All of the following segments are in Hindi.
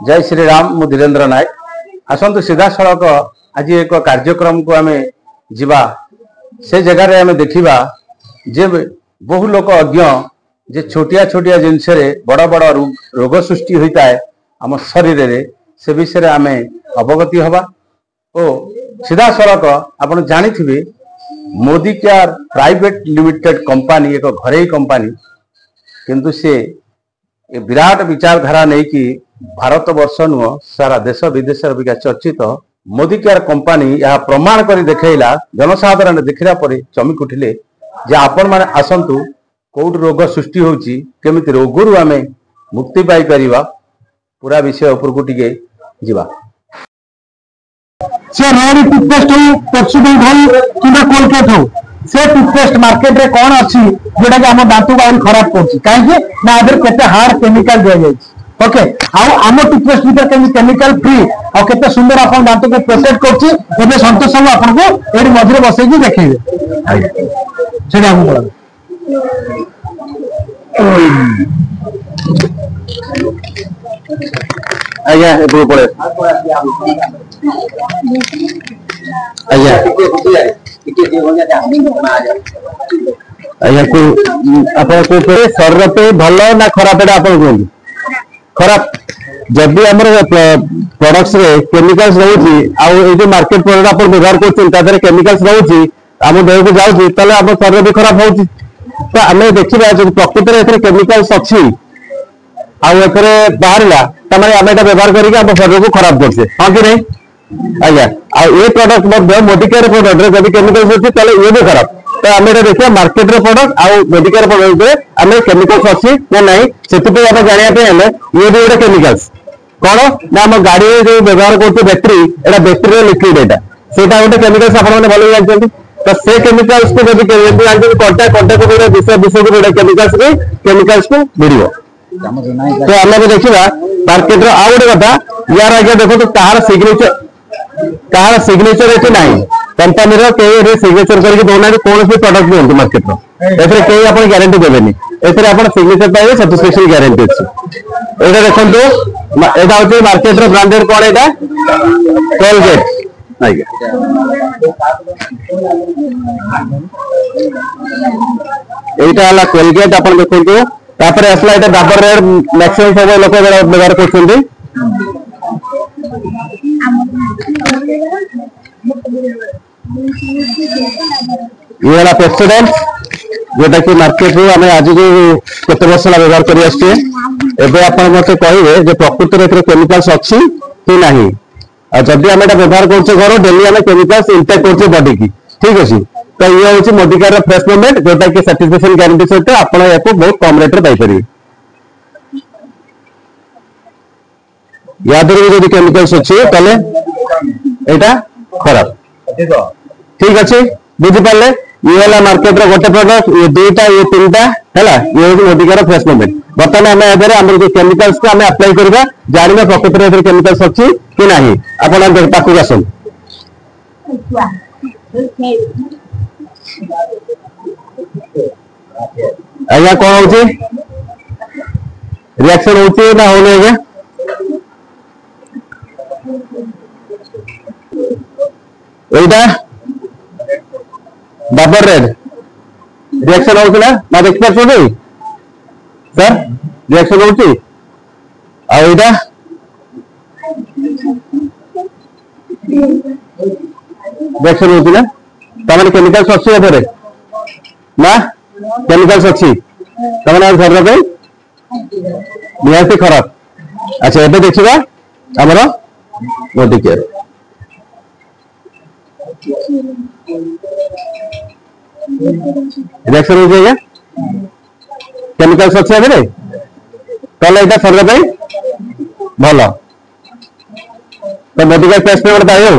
जय श्री राम। मु धीरेन्द्र नायक। आसतु सीधा सड़क आज एक कार्यक्रम को आम जीवा से जगार आम देखा जे बहु लोक अज्ञ जे छोटिया छोटिया जिनस बड़ बड़ रोग सृष्टि होता है आम शरीर रे से विषय आम अवगति हवा ओ सीधा सड़क आपन जानी थे Modi care private limited company एक घरे कंपनी किंतु से विराट विचारधारा नहीं कि भारत वर्ष नुह सारा देश विदेश चर्चित मोदी केयर कंपनी यह प्रमाण कर देखला जनसाधारण देखला पर चमक उठिले जे आपण माने आसंतु कोड रोग सृष्टि होची केमिति रोगरु आमे मुक्ति पाई परिबा पूरा विषय ऊपर को टिके जीवा से रेड टूथपेस्ट हो पेप्सोडेंट हो किबा कोलगेट हो से टूथपेस्ट मार्केट रे कोन अछि जेडा के हम दांत को और खराब करछि काहे कि ना अदर केते हार्ड केमिकल दे जाय ओके आ हम टूथपेस्ट भीतर केमिकल फ्री और केते सुंदर अपन दांत को प्रोटेक्ट करछि एबे संतोष हम आपन को एडी मझरे बसै कि देखैबे सेडा हम बोला आया एबो पड़े आया आया को अपन को शरीर पे भलो ना खराब एटा अपन को खराब जब हमर प्रोडक्ट्स रे केमिकल्स रहउची आ ए जो मार्केट प्रोडक्ट अपन व्यवहार करछन तादरे केमिकल्स रहउची हम देह को जाउची तले हम शरीर भी खराब होउची तो हमें देखिबा जो प्रकृति रे एथरे केमिकल्स अछि आ एथरे बाहरला तमारे हम एटा व्यवहार करिके हम शरीर को खराब करछे हां कि नहीं आज्ञा आ ए प्रोडक्ट मध्ये मोदी केयर प्रोडक्ट रे जब केमिकल्स अछि तले ये भी खराब तो हम एटा देखिया मार्केट रे प्रोडक्ट आ मोदी केयर प्रोडक्ट रे हमें केमिकल्स अछि ना नहीं सेति पे हम जानिया पे हमें ये भी एटा केमिकल्स कोन ना हम गाड़ी रे जो व्यवहार करते बैटरी एटा बैटरी लिक्विड एटा सेटा गोटे केमिकल्स आपण माने भलो जानछन्ती तो से केमिकल्स को जब जानछन्ती कांटेक्ट को विषय को केमिकल्स को भिड़ियो तो आम देखा मार्केट रो आ गोटे कथा यार आगे देखो तो कहार सिग्नेचर ये ना कंपनी रो सिग्नेचर करके दौना कौन भी प्रोडक्ट दिखते मार्केट रो एथरे कई आप गारंटी देवेनि एथरे आप सिग्नेचर पाइबे सैटिस्फैक्शन गारंटी अच्छी एटा देखो एटा होचे मार्केट रो ब्रांडेड कौन एटा कोलगेट एटा हला कोलगेट अपन देखो तापर असला एटा डाबर रेड मैक्सिमम सब लोक व्यवहार करछन्ती ये वाला पेप्सोडेंट जोटा कि मार्केट रो हमें आज जो केते वर्ष ला व्यवहार करि आछे एबे आपण मते कहिबे जे प्रकृति रे केमिकल्स अछि कि नाही आ जदी हम एटा व्यवहार करछे घर डेली हम केमिकल्स इंटेक करछे बॉडी की ठीक अछि तो ये होची मोदी केयर फ्रेश मूवमेंट जोटा कि सर्टिफिकेशन गारंटी सहित आपण याको बहुत कम रेट रे पाई परिबे याद रे जदी केमिकल्स अछि तले एटा खराब ठीक अछि बुझि पाले ये वाला मार्केट रो गोटे प्रोडक्ट ये दुईटा ये तीनटा हैला ये होची मोदी केयर फ्रेश मूवमेंट बर्तमान हमें एबे हमर जो केमिकल्स को हमें अप्लाई करबा जानिबा प्रकृति रे केमिकल्स अछि कि नाही आपण ताकू आसन आया कौन होची रिएक्शन होची ना होने आज्ञा एटा डाबर रेड रिएक्शन होची ना देखिए सर रिएक्शन होची आ एटा रिएक्शन होची ना तमाने केमिकल्स अछि एथरे ना केमिकल्स अच्छी तमाने घर पे निहाती खराब अच्छा एबे देखिबा हमरो मोदी केयर रिएक्शन हो जाएगा केमिकल्स अच्छी एबे तले एटा शरीर पे भलो तो मोदी केयर पेस्ट पे बतायो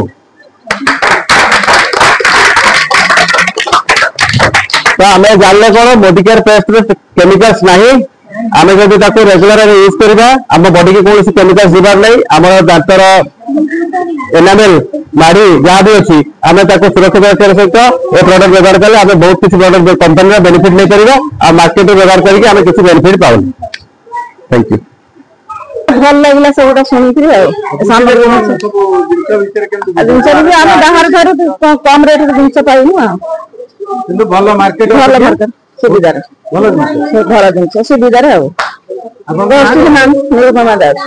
तो हमें जानले कौन मोदी केयर पेस्ट में केमिकल्स नहीं आम जब रेगुलर यूज करवा आम बॉडी की कौन केमिकल्स जीवार नहीं आम दांतर एनामेल माड़ी जहाँ भी अच्छी आम सुरक्षित रखा सहित ये प्रोडक्ट व्यवहार कले आम बहुत किसी प्रोडक्ट कंपनी बेनिफिट नहीं पार आ मार्केट व्यवहार करके आम किसी बेनिफिट पाऊँ। Thank you. ଭଲ ଲାଗିଲା ସବୁଟା ଶୁଣିକିରି ଆଉ ସାମ୍ନାରେ ଜିନିଷ ବି ଆମେ ବାହାର ଠାରୁ କମ ରେଟରେ ଜିନିଷ ପାଇବୁ ଆଉ କିନ୍ତୁ ଭଲ ମାର୍କେଟ ଭଲ ମାର୍କେଟ ସୁବିଧାରେ ଭଲ ଜିନିଷ ଭଲ ଜିନିଷ ସୁବିଧାରେ ଆଉ ନିରୁପମା ଦାସ।